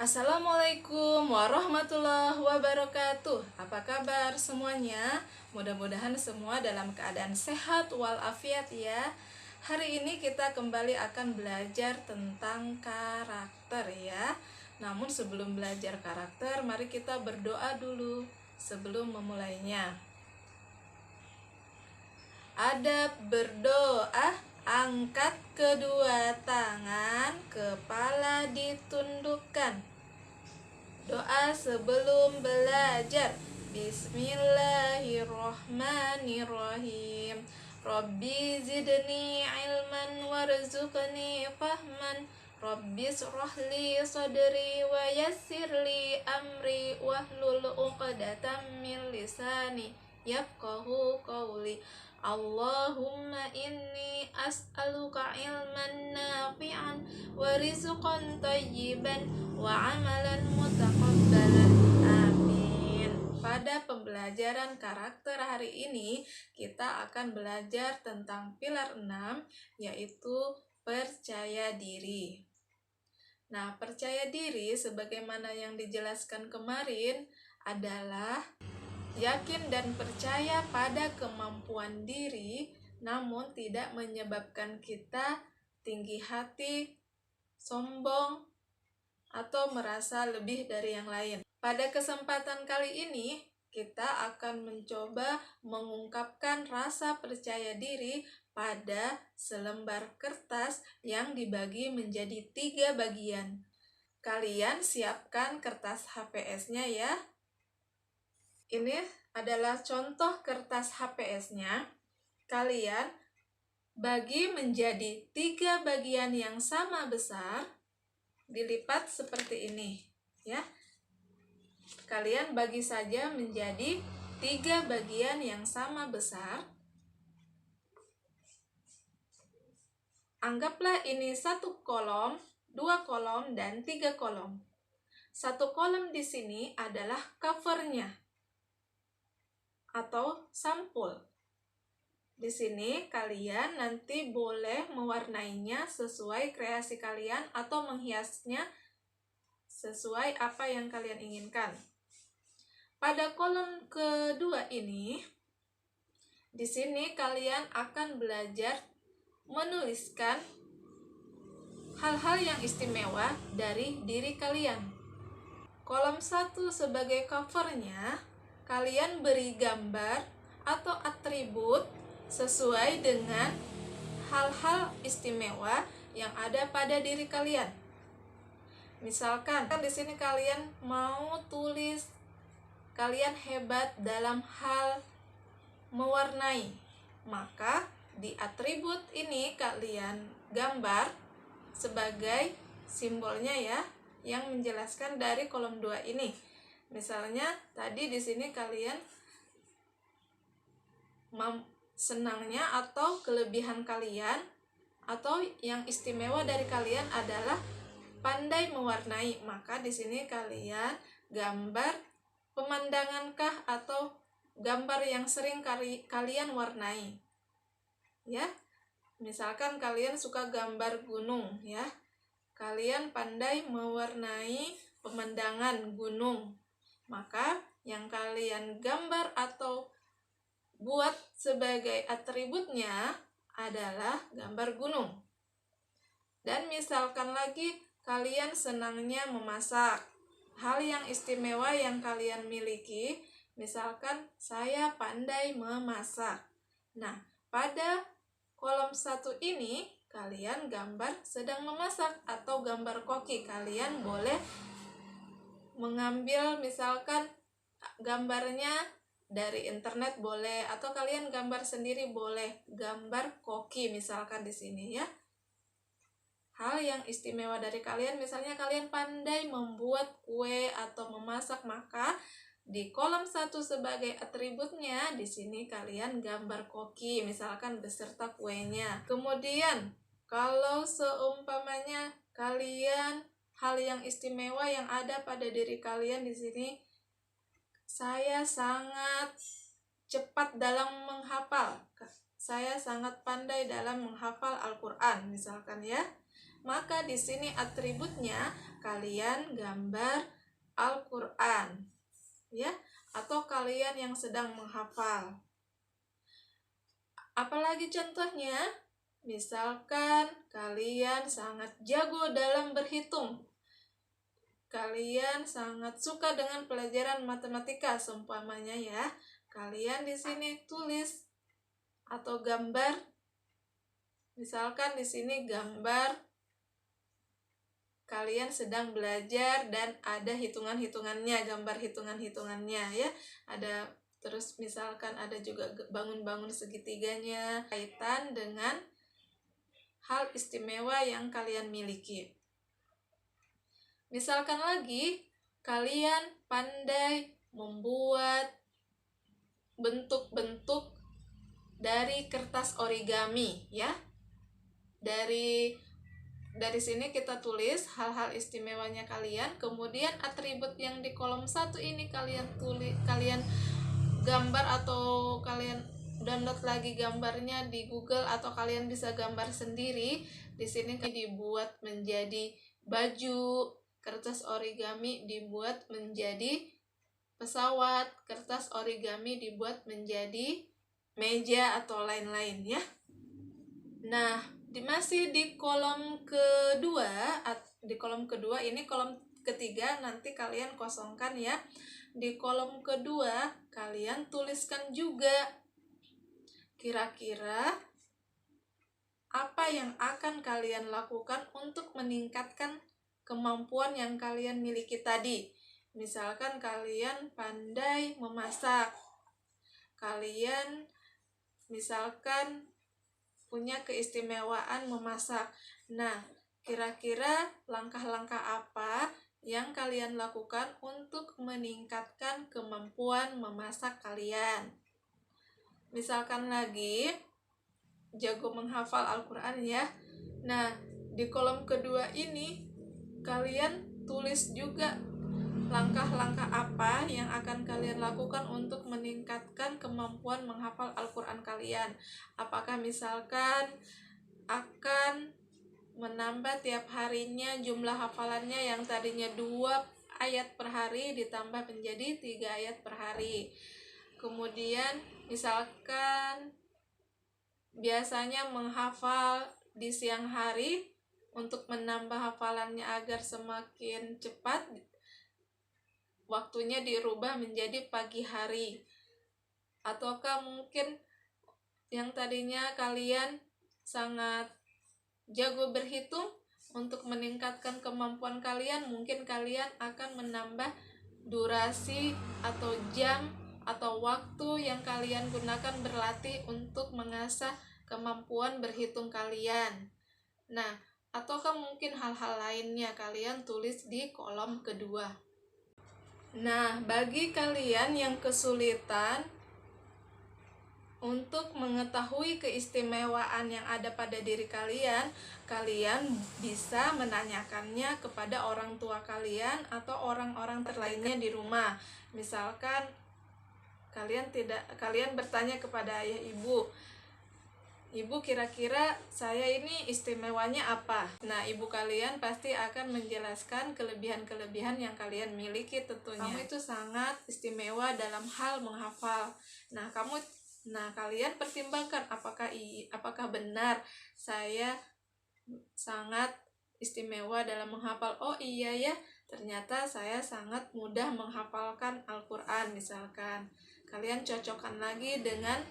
Assalamualaikum warahmatullahi wabarakatuh. Apa kabar semuanya? Mudah-mudahan semua dalam keadaan sehat walafiat ya. Hari ini kita kembali akan belajar tentang karakter ya. Namun sebelum belajar karakter, mari kita berdoa dulu sebelum memulainya. Adab berdoa. Angkat kedua tangan, kepala ditundukkan. Doa sebelum belajar. Bismillahirrahmanirrahim. Rabbi zidni ilman warzuqni fahman. Rabbi shrahli sadri wa yassirli amri wahlul 'uqdatam min lisani yafqahu qawli. Allahumma inni as'aluka ilman nafi'an wa rizqan thayyiban wa amalan mutaqabbalan. Amin. Pada pembelajaran karakter hari ini, kita akan belajar tentang pilar 6, yaitu percaya diri. Nah, percaya diri sebagaimana yang dijelaskan kemarin adalah yakin dan percaya pada kemampuan diri, namun tidak menyebabkan kita tinggi hati, sombong, atau merasa lebih dari yang lain. Pada kesempatan kali ini, kita akan mencoba mengungkapkan rasa percaya diri pada selembar kertas yang dibagi menjadi 3 bagian. Kalian siapkan kertas HPS-nya ya. Ini adalah contoh kertas HPS-nya. Kalian bagi menjadi 3 bagian yang sama besar, dilipat seperti ini ya. Kalian bagi saja menjadi 3 bagian yang sama besar. Anggaplah ini 1 kolom, 2 kolom, dan 3 kolom. 1 kolom di sini adalah covernya atau sampul. Di sini kalian nanti boleh mewarnainya sesuai kreasi kalian atau menghiasnya sesuai apa yang kalian inginkan. Pada kolom kedua ini, di sini kalian akan belajar menuliskan hal-hal yang istimewa dari diri kalian. Kolom 1 sebagai covernya, kalian beri gambar atau atribut sesuai dengan hal-hal istimewa yang ada pada diri kalian. Misalkan di sini kalian mau tulis kalian hebat dalam hal mewarnai, maka di atribut ini kalian gambar sebagai simbolnya ya, yang menjelaskan dari kolom 2 ini. Misalnya tadi di sini kalian senangnya atau kelebihan kalian atau yang istimewa dari kalian adalah pandai mewarnai, maka di sini kalian gambar pemandangankah atau gambar yang sering kalian warnai. Ya. Misalkan kalian suka gambar gunung ya. Kalian pandai mewarnai pemandangan gunung. Maka yang kalian gambar atau buat sebagai atributnya adalah gambar gunung. Dan misalkan lagi kalian senangnya memasak. Hal yang istimewa yang kalian miliki, misalkan saya pandai memasak. Nah, pada kolom 1 ini kalian gambar sedang memasak atau gambar koki. Kalian boleh mengambil misalkan gambarnya dari internet boleh, atau kalian gambar sendiri boleh, gambar koki misalkan di sini ya. Hal yang istimewa dari kalian, misalnya kalian pandai membuat kue atau memasak, maka di kolom 1 sebagai atributnya di sini kalian gambar koki misalkan beserta kuenya. Kemudian kalau seumpamanya kalian hal yang istimewa yang ada pada diri kalian di sini, saya sangat cepat dalam menghafal. Saya sangat pandai dalam menghafal Al-Quran misalkan ya. maka di sini atributnya kalian gambar Al-Qur'an, ya, atau kalian yang sedang menghafal. Apalagi contohnya, misalkan kalian sangat jago dalam berhitung, kalian sangat suka dengan pelajaran matematika seumpamanya ya, kalian di sini tulis atau gambar, misalkan di sini gambar kalian sedang belajar dan ada hitungan-hitungannya, gambar hitungan-hitungannya ya, ada. Terus misalkan ada juga bangun-bangun segitiganya, kaitan dengan hal istimewa yang kalian miliki. Misalkan lagi, kalian pandai membuat bentuk-bentuk dari kertas origami, ya. Dari sini kita tulis hal-hal istimewanya kalian, kemudian atribut yang di kolom 1 ini kalian gambar atau kalian download lagi gambarnya di Google atau kalian bisa gambar sendiri. Di sini dibuat menjadi baju, kertas origami dibuat menjadi pesawat, kertas origami dibuat menjadi meja atau lain-lain ya. Nah, masih di kolom kedua, ini kolom ketiga, nanti kalian kosongkan ya. Di kolom kedua kalian tuliskan juga kira-kira apa yang akan kalian lakukan untuk meningkatkan kemampuan yang kalian miliki tadi. Misalkan kalian pandai memasak, kalian misalkan punya keistimewaan memasak. Nah, kira-kira langkah-langkah apa yang kalian lakukan untuk meningkatkan kemampuan memasak kalian? Misalkan lagi jago menghafal Al-Qur'an ya. Nah, di kolom kedua ini kalian tulis juga langkah-langkah apa yang akan kalian lakukan untuk meningkatkan kemampuan menghafal Al-Qur'an kalian. Apakah misalkan akan menambah tiap harinya jumlah hafalannya yang tadinya 2 ayat per hari ditambah menjadi 3 ayat per hari. Kemudian misalkan biasanya menghafal di siang hari, untuk menambah hafalannya agar semakin cepat, waktunya dirubah menjadi pagi hari. Ataukah mungkin yang tadinya kalian sangat jago berhitung, untuk meningkatkan kemampuan kalian, mungkin kalian akan menambah durasi atau jam atau waktu yang kalian gunakan berlatih untuk mengasah kemampuan berhitung kalian. Nah, ataukah mungkin hal-hal lainnya, kalian tulis di kolom kedua. Nah, bagi kalian yang kesulitan untuk mengetahui keistimewaan yang ada pada diri kalian, kalian bisa menanyakannya kepada orang tua kalian atau orang-orang terlainnya di rumah. Misalkan kalian bertanya kepada ayah ibu, "Ibu, kira-kira saya ini istimewanya apa?" Nah, ibu kalian pasti akan menjelaskan kelebihan-kelebihan yang kalian miliki tentunya. Kamu itu sangat istimewa dalam hal menghafal. Nah, kalian pertimbangkan apakah benar saya sangat istimewa dalam menghafal. Oh iya ya, ternyata saya sangat mudah menghafalkan Al-Qur'an misalkan. Kalian cocokkan lagi dengan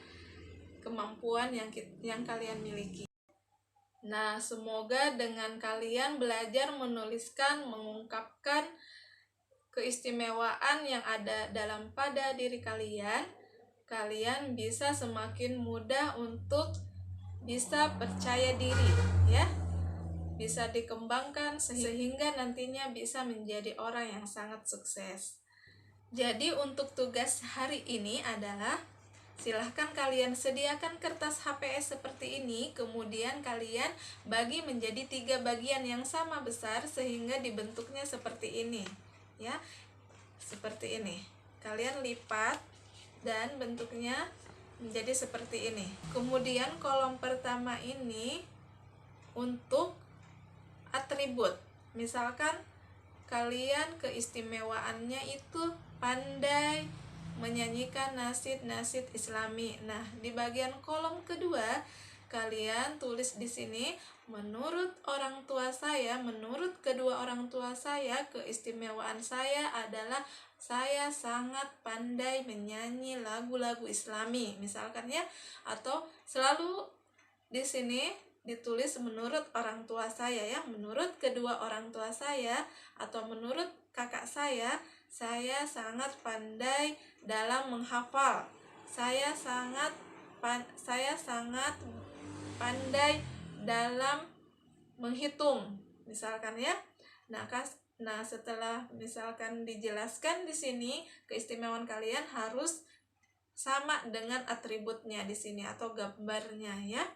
kemampuan yang kalian miliki. Nah, semoga dengan kalian belajar menuliskan, mengungkapkan keistimewaan yang ada pada diri kalian, kalian bisa semakin mudah untuk bisa percaya diri ya, bisa dikembangkan sehingga nantinya bisa menjadi orang yang sangat sukses. Jadi untuk tugas hari ini adalah, silahkan kalian sediakan kertas HPS seperti ini, kemudian kalian bagi menjadi 3 bagian yang sama besar sehingga dibentuknya seperti ini ya, seperti ini. Kalian lipat dan bentuknya menjadi seperti ini. Kemudian kolom pertama ini untuk atribut. Misalkan kalian keistimewaannya itu pandai menyanyikan nasyid-nasyid Islami. Nah, di bagian kolom kedua kalian tulis di sini, menurut orang tua saya, menurut kedua orang tua saya, keistimewaan saya adalah saya sangat pandai menyanyi lagu-lagu Islami, misalkan ya. Atau selalu di sini ditulis menurut orang tua saya ya, menurut kedua orang tua saya atau menurut kakak saya sangat pandai dalam menghafal. Saya sangat pandai dalam menghitung, misalkan ya. Nah, setelah misalkan dijelaskan di sini, keistimewaan kalian harus sama dengan atributnya di sini atau gambarnya ya.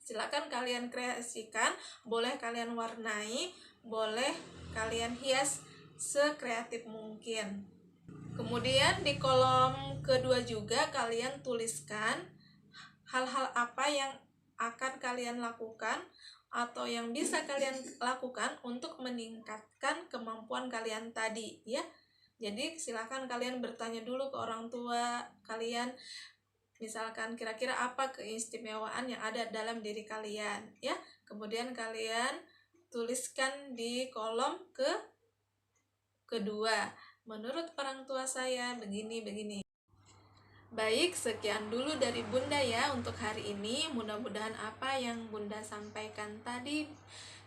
Silakan kalian kreasikan, boleh kalian warnai, boleh kalian hias sekreatif mungkin. Kemudian di kolom kedua juga kalian tuliskan hal-hal apa yang akan kalian lakukan atau yang bisa kalian lakukan untuk meningkatkan kemampuan kalian tadi ya. Jadi silakan kalian bertanya dulu ke orang tua kalian, misalkan kira-kira apa keistimewaan yang ada dalam diri kalian ya. Kemudian kalian tuliskan di kolom kedua, menurut orang tua saya begini. Baik, sekian dulu dari Bunda ya untuk hari ini. Mudah-mudahan apa yang Bunda sampaikan tadi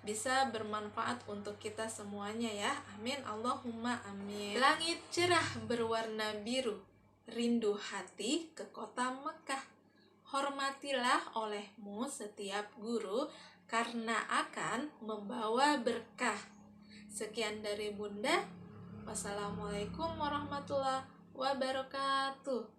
bisa bermanfaat untuk kita semuanya ya. Amin, Allahumma amin. Langit cerah berwarna biru, rindu hati ke kota Mekah. Hormatilah olehmu setiap guru, karena akan membawa berkah. Sekian dari Bunda. Wassalamualaikum warahmatullahi wabarakatuh.